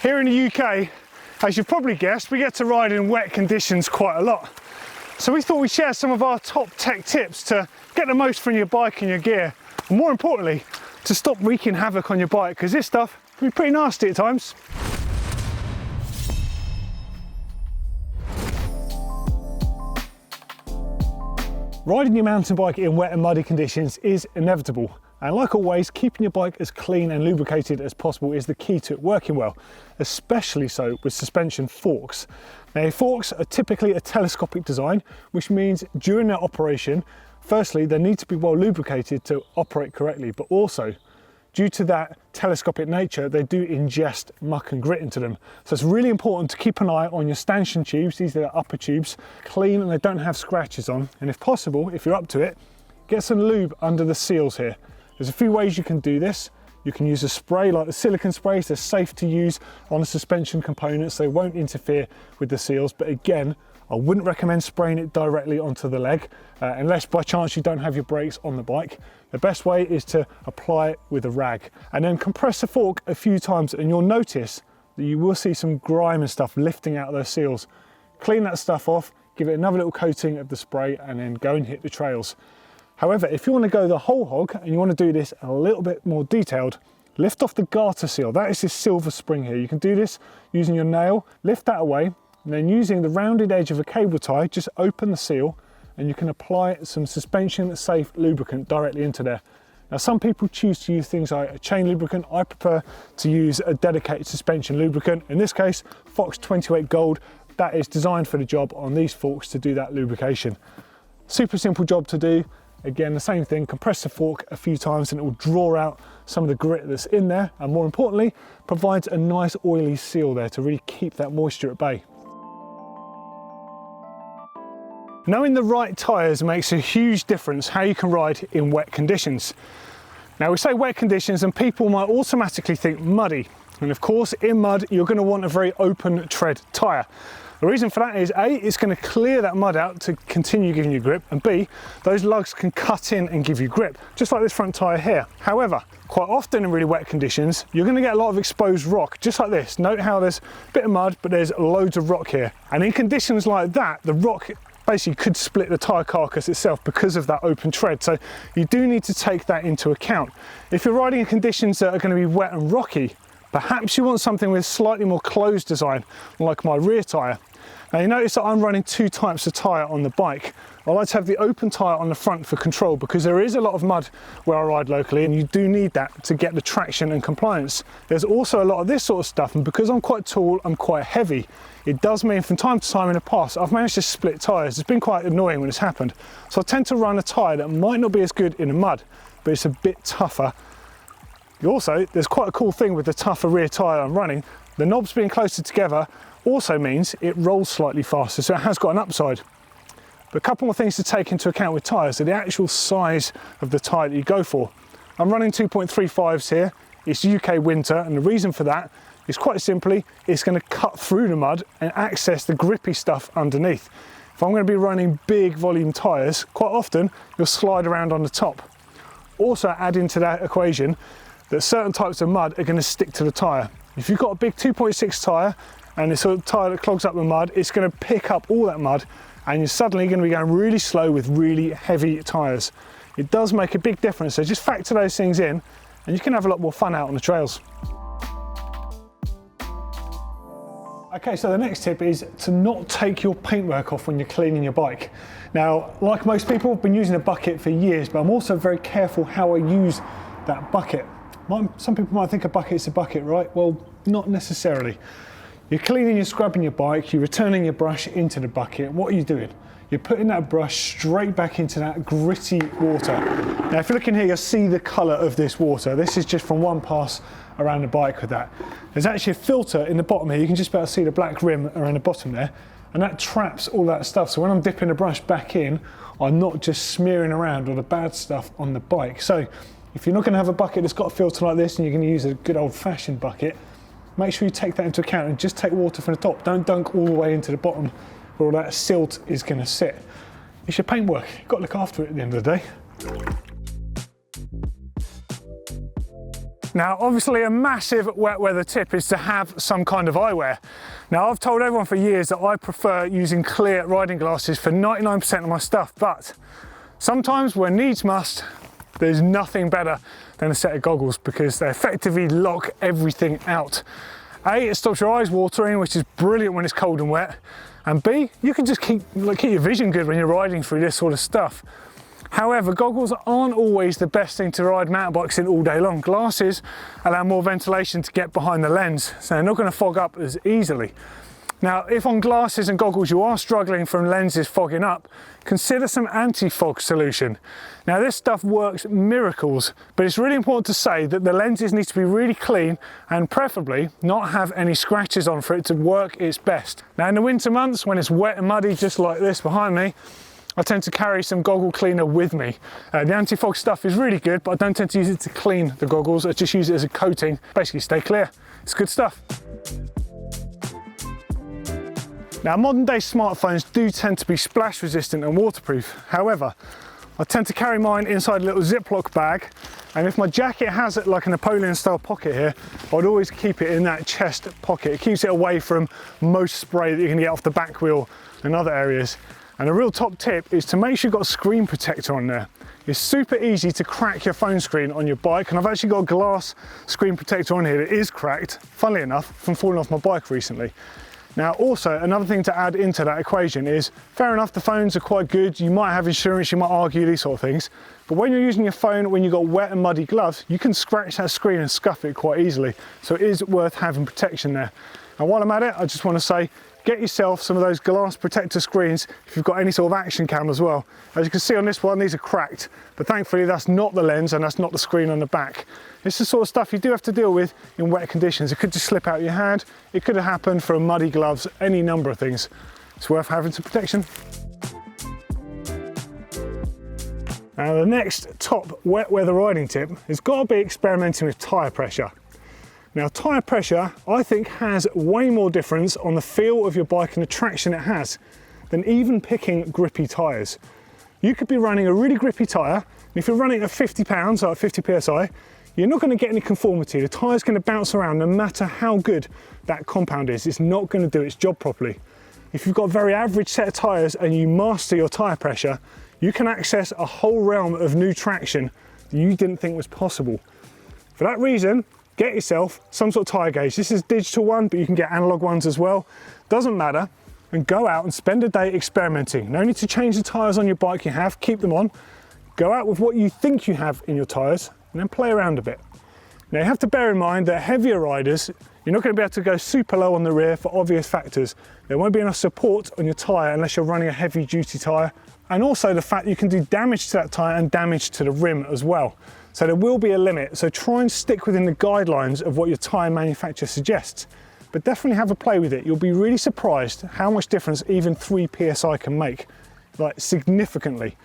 Here in the UK, as you've probably guessed, we get to ride in wet conditions quite a lot. So we thought we'd share some of our top tech tips to get the most from your bike and your gear, and more importantly, to stop wreaking havoc on your bike, because this stuff can be pretty nasty at times. Riding your mountain bike in wet and muddy conditions is inevitable, and like always, keeping your bike as clean and lubricated as possible is the key to it working well, especially so with suspension forks. Now, forks are typically a telescopic design, which means during their operation, firstly, they need to be well lubricated to operate correctly, but also, due to that telescopic nature, they do ingest muck and grit into them. So it's really important to keep an eye on your stanchion tubes, these are the upper tubes, clean and they don't have scratches on. And if possible, if you're up to it, get some lube under the seals here. There's a few ways you can do this. You can use a spray like the silicone sprays. They're safe to use on the suspension components. They won't interfere with the seals, but again, I wouldn't recommend spraying it directly onto the leg unless by chance you don't have your brakes on the bike. The best way is to apply it with a rag and then compress the fork a few times, and you'll notice that you will see some grime and stuff lifting out of those seals. Clean that stuff off, give it another little coating of the spray, and then go and hit the trails. However, if you want to go the whole hog and you want to do this a little bit more detailed, lift off the garter seal. That is this silver spring here. You can do this using your nail, lift that away, and then using the rounded edge of a cable tie, just open the seal and you can apply some suspension safe lubricant directly into there. Now, some people choose to use things like a chain lubricant. I prefer to use a dedicated suspension lubricant. In this case, Fox 28 Gold, that is designed for the job on these forks to do that lubrication. Super simple job to do. Again, the same thing, compress the fork a few times and it will draw out some of the grit that's in there, and more importantly, provides a nice oily seal there to really keep that moisture at bay. Knowing the right tyres makes a huge difference how you can ride in wet conditions. Now, we say wet conditions and people might automatically think muddy. And of course, in mud, you're going to want a very open tread tyre. The reason for that is A, it's going to clear that mud out to continue giving you grip, and B, those lugs can cut in and give you grip, just like this front tyre here. However, quite often in really wet conditions, you're going to get a lot of exposed rock, just like this. Note how there's a bit of mud, but there's loads of rock here. And in conditions like that, the rock basically could split the tyre carcass itself because of that open tread. So you do need to take that into account. If you're riding in conditions that are going to be wet and rocky, perhaps you want something with slightly more closed design, like my rear tyre. Now, you notice that I'm running two types of tyre on the bike. I like to have the open tyre on the front for control because there is a lot of mud where I ride locally, and you do need that to get the traction and compliance. There's also a lot of this sort of stuff, and because I'm quite tall, I'm quite heavy. It does mean from time to time in the past, I've managed to split tyres. It's been quite annoying when it's happened. So I tend to run a tyre that might not be as good in the mud, but it's a bit tougher. Also, there's quite a cool thing with the tougher rear tyre I'm running. The knobs being closer together also means it rolls slightly faster, so it has got an upside. But a couple more things to take into account with tyres are the actual size of the tyre that you go for. I'm running 2.35s here. It's UK winter, and the reason for that is quite simply, it's going to cut through the mud and access the grippy stuff underneath. If I'm going to be running big volume tyres, quite often you'll slide around on the top. Also add into that equation that certain types of mud are going to stick to the tyre. If you've got a big 2.6 tyre and it's a tyre that clogs up the mud, it's going to pick up all that mud and you're suddenly going to be going really slow with really heavy tyres. It does make a big difference, so just factor those things in and you can have a lot more fun out on the trails. Okay, so the next tip is to not take your paintwork off when you're cleaning your bike. Now, like most people, I've been using a bucket for years, but I'm also very careful how I use that bucket. Some people might think a bucket's a bucket, right? Well, not necessarily. You're cleaning, you're scrubbing your bike, you're returning your brush into the bucket. What are you doing? You're putting that brush straight back into that gritty water. Now, if you look in here, you'll see the colour of this water. This is just from one pass around the bike with that. There's actually a filter in the bottom here. You can just about see the black rim around the bottom there, and that traps all that stuff. So when I'm dipping the brush back in, I'm not just smearing around all the bad stuff on the bike. So if you're not going to have a bucket that's got a filter like this and you're going to use a good old-fashioned bucket, make sure you take that into account and just take water from the top. Don't dunk all the way into the bottom where all that silt is going to sit. It's your paintwork. You've got to look after it at the end of the day. Now, obviously a massive wet weather tip is to have some kind of eyewear. Now, I've told everyone for years that I prefer using clear riding glasses for 99% of my stuff, but sometimes when needs must, there's nothing better than a set of goggles because they effectively lock everything out. A, it stops your eyes watering, which is brilliant when it's cold and wet, and B, you can just keep your vision good when you're riding through this sort of stuff. However, goggles aren't always the best thing to ride mountain bikes in all day long. Glasses allow more ventilation to get behind the lens, so they're not going to fog up as easily. Now, if on glasses and goggles you are struggling from lenses fogging up, consider some anti-fog solution. Now, this stuff works miracles, but it's really important to say that the lenses need to be really clean and preferably not have any scratches on for it to work its best. Now, in the winter months when it's wet and muddy just like this behind me, I tend to carry some goggle cleaner with me. The anti-fog stuff is really good, but I don't tend to use it to clean the goggles. I just use it as a coating. Basically, stay clear. It's good stuff. Now, modern day smartphones do tend to be splash resistant and waterproof. However, I tend to carry mine inside a little Ziploc bag, and if my jacket has it like a Napoleon style pocket here, I'd always keep it in that chest pocket. It keeps it away from most spray that you can get off the back wheel and other areas. And a real top tip is to make sure you've got a screen protector on there. It's super easy to crack your phone screen on your bike, and I've actually got a glass screen protector on here that is cracked, funnily enough, from falling off my bike recently. Now, also, another thing to add into that equation is, fair enough, the phones are quite good, you might have insurance, you might argue these sort of things, but when you're using your phone, when you've got wet and muddy gloves, you can scratch that screen and scuff it quite easily, so it is worth having protection there. And while I'm at it, I just want to say, get yourself some of those glass protector screens if you've got any sort of action cam as well. As you can see on this one, these are cracked, but thankfully that's not the lens and that's not the screen on the back. It's the sort of stuff you do have to deal with in wet conditions. It could just slip out your hand, it could have happened from muddy gloves, any number of things. It's worth having some protection. Now, the next top wet weather riding tip has got to be experimenting with tyre pressure. Now, tyre pressure, I think, has way more difference on the feel of your bike and the traction it has than even picking grippy tyres. You could be running a really grippy tyre, and if you're running at 50 pounds, like 50 PSI, you're not going to get any conformity. The tyre's going to bounce around no matter how good that compound is. It's not going to do its job properly. If you've got a very average set of tyres and you master your tyre pressure, you can access a whole realm of new traction that you didn't think was possible. For that reason, get yourself some sort of tyre gauge. This is a digital one, but you can get analog ones as well. Doesn't matter, and go out and spend a day experimenting. No need to change the tyres on your bike you have, keep them on. Go out with what you think you have in your tyres, and then play around a bit. Now, you have to bear in mind that heavier riders, you're not going to be able to go super low on the rear for obvious factors. There won't be enough support on your tyre unless you're running a heavy duty tyre. And also the fact you can do damage to that tyre and damage to the rim as well. So there will be a limit, so try and stick within the guidelines of what your tyre manufacturer suggests. But definitely have a play with it. You'll be really surprised how much difference even 3 PSI can make, like significantly.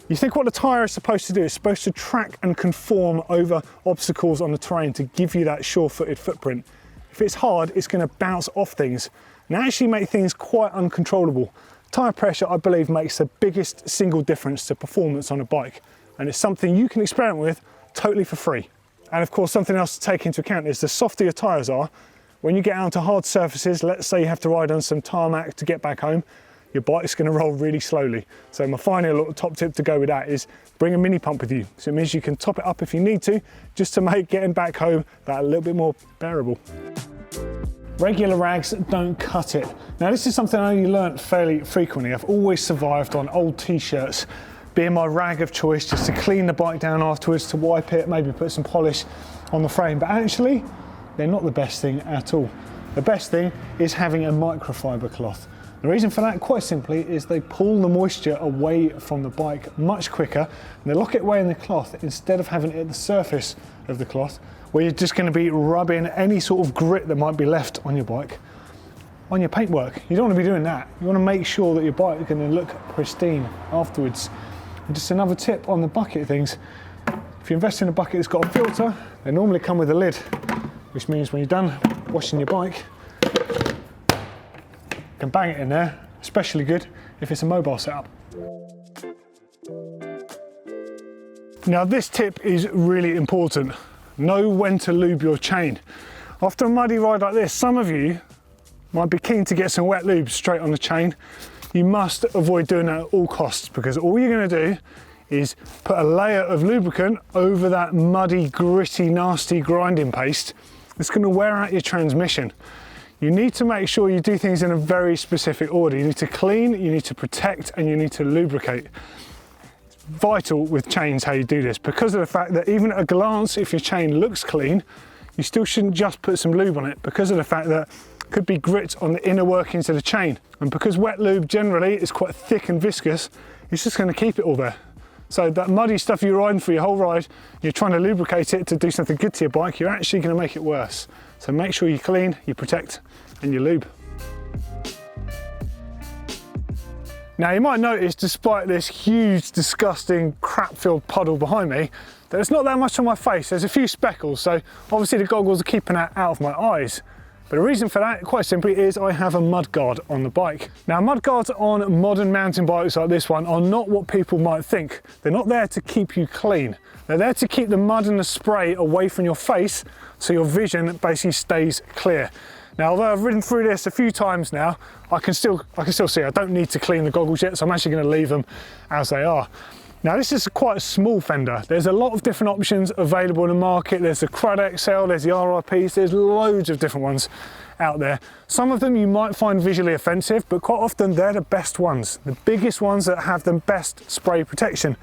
You think what the tyre is supposed to do? It's supposed to track and conform over obstacles on the terrain to give you that sure-footed footprint. If it's hard, it's going to bounce off things and actually make things quite uncontrollable. Tyre pressure, I believe, makes the biggest single difference to performance on a bike, and it's something you can experiment with totally for free. And of course, something else to take into account is the softer your tyres are, when you get out onto hard surfaces, let's say you have to ride on some tarmac to get back home, your bike's going to roll really slowly. So my final little top tip to go with that is bring a mini pump with you. So it means you can top it up if you need to, just to make getting back home that a little bit more bearable. Regular rags don't cut it. Now, this is something I only learnt fairly frequently. I've always survived on old t-shirts being my rag of choice, just to clean the bike down afterwards, to wipe it, maybe put some polish on the frame. But actually, they're not the best thing at all. The best thing is having a microfiber cloth. The reason for that, quite simply, is they pull the moisture away from the bike much quicker, and they lock it away in the cloth instead of having it at the surface of the cloth, where you're just going to be rubbing any sort of grit that might be left on your bike on your paintwork. You don't want to be doing that. You want to make sure that your bike is going to look pristine afterwards. And just another tip on the bucket things, if you invest in a bucket that's got a filter, they normally come with a lid, which means when you're done washing your bike, you can bang it in there, especially good if it's a mobile setup. Now, this tip is really important. Know when to lube your chain. After a muddy ride like this, some of you might be keen to get some wet lube straight on the chain. You must avoid doing that at all costs, because all you're going to do is put a layer of lubricant over that muddy, gritty, nasty grinding paste. It's going to wear out your transmission. You need to make sure you do things in a very specific order. You need to clean, you need to protect, and you need to lubricate. It's vital with chains how you do this, because of the fact that even at a glance, if your chain looks clean, you still shouldn't just put some lube on it, because of the fact that it could be grit on the inner workings of the chain. And because wet lube generally is quite thick and viscous, it's just going to keep it all there. So that muddy stuff you're riding for your whole ride, you're trying to lubricate it to do something good to your bike, you're actually going to make it worse. So make sure you clean, you protect, and you lube. Now you might notice, despite this huge, disgusting, crap-filled puddle behind me, there's not that much on my face. There's a few speckles, so obviously the goggles are keeping that out of my eyes. But the reason for that, quite simply, is I have a mud guard on the bike. Now, mud guards on modern mountain bikes like this one are not what people might think. They're not there to keep you clean. They're there to keep the mud and the spray away from your face, so your vision basically stays clear. Now, although I've ridden through this a few times now, I can still see I don't need to clean the goggles yet, so I'm actually going to leave them as they are. Now, this is quite a small fender. There's a lot of different options available in the market. There's the Crud XL, there's the RRPs, there's loads of different ones out there. Some of them you might find visually offensive, but quite often they're the best ones, the biggest ones that have the best spray protection.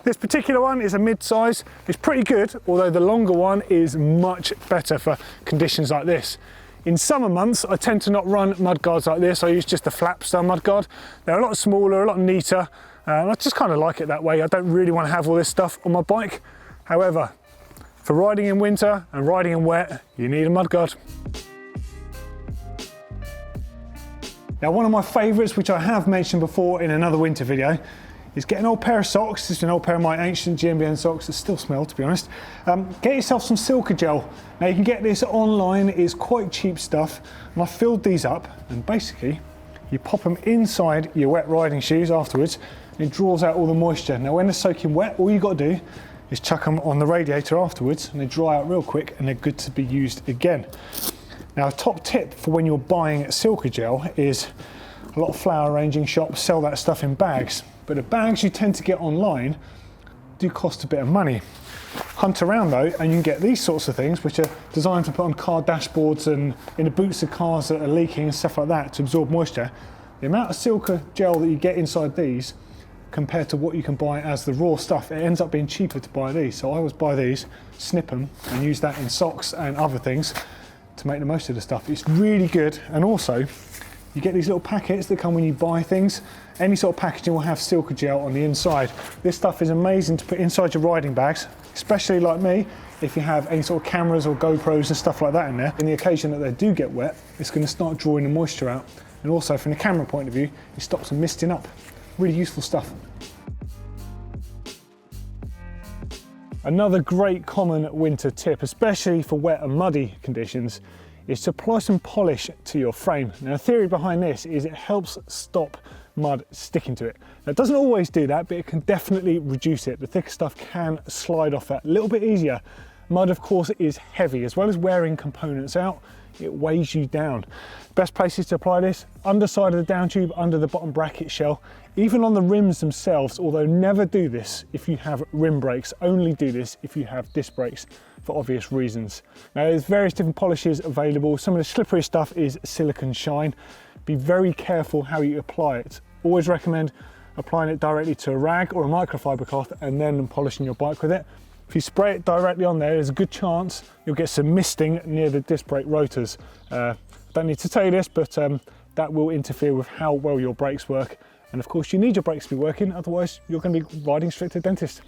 This particular one is a mid-size. It's pretty good, although the longer one is much better for conditions like this. In summer months, I tend to not run mud guards like this. I use just the flap style mud guard. They're a lot smaller, a lot neater. I just kind of like it that way. I don't really want to have all this stuff on my bike. However, for riding in winter and riding in wet, you need a mud guard. Now, one of my favourites, which I have mentioned before in another winter video, is get an old pair of socks. This is an old pair of my ancient GMBN socks that still smell, to be honest. Get yourself some SILICA gel. Now, you can get this online. It's quite cheap stuff. And I filled these up, and basically, you pop them inside your wet riding shoes afterwards, and it draws out all the moisture. Now, when they're soaking wet, all you got to do is chuck them on the radiator afterwards, and they dry out real quick, and they're good to be used again. Now, a top tip for when you're buying SILICA gel is a lot of flower arranging shops sell that stuff in bags, but the bags you tend to get online do cost a bit of money. Hunt around though, and you can get these sorts of things which are designed to put on car dashboards and in the boots of cars that are leaking and stuff like that to absorb moisture. The amount of SILICA gel that you get inside these compared to what you can buy as the raw stuff, it ends up being cheaper to buy these. So I always buy these, snip them, and use that in socks and other things to make the most of the stuff. It's really good. And also, you get these little packets that come when you buy things. Any sort of packaging will have SILICA gel on the inside. This stuff is amazing to put inside your riding bags, especially like me, if you have any sort of cameras or GoPros and stuff like that in there. In the occasion that they do get wet, it's going to start drawing the moisture out. And also from the camera point of view, it stops them misting up. Really useful stuff. Another great common winter tip, especially for wet and muddy conditions, is to apply some polish to your frame. Now, the theory behind this is it helps stop mud sticking to it. Now, it doesn't always do that, but it can definitely reduce it. The thicker stuff can slide off that a little bit easier. Mud, of course, is heavy. As well as wearing components out, it weighs you down. Best places to apply this: underside of the down tube, under the bottom bracket shell, even on the rims themselves, although never do this if you have rim brakes. Only do this if you have disc brakes, for obvious reasons. Now, there's various different polishes available. Some of the slippery stuff is silicone shine. Be very careful how you apply it. Always recommend applying it directly to a rag or a microfiber cloth and then polishing your bike with it. If you spray it directly on there, there's a good chance you'll get some misting near the disc brake rotors. Don't need to tell you this, but that will interfere with how well your brakes work. And of course, you need your brakes to be working, otherwise you're going to be riding straight to the dentist.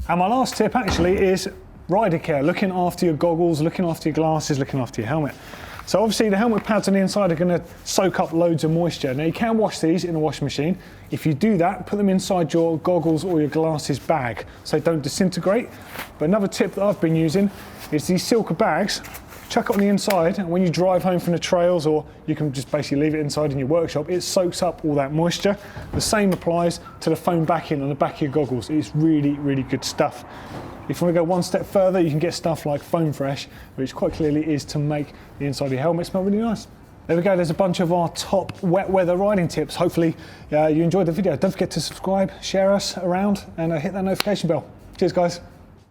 And my last tip actually is rider care, looking after your goggles, looking after your glasses, looking after your helmet. So obviously the helmet pads on the inside are going to soak up loads of moisture. Now, you can wash these in a washing machine. If you do that, put them inside your goggles or your glasses bag so they don't disintegrate. But another tip that I've been using is these SILICA bags. chuck it on the inside, and when you drive home from the trails, or you can just basically leave it inside in your workshop, it soaks up all that moisture. The same applies to the foam backing on the back of your goggles. It's really, really good stuff. If you want to go one step further, you can get stuff like Foam Fresh, which quite clearly is to make the inside of your helmet smell really nice. There we go, there's a bunch of our top wet weather riding tips. Hopefully you enjoyed the video. Don't forget to subscribe, share us around, and hit that notification bell. Cheers guys.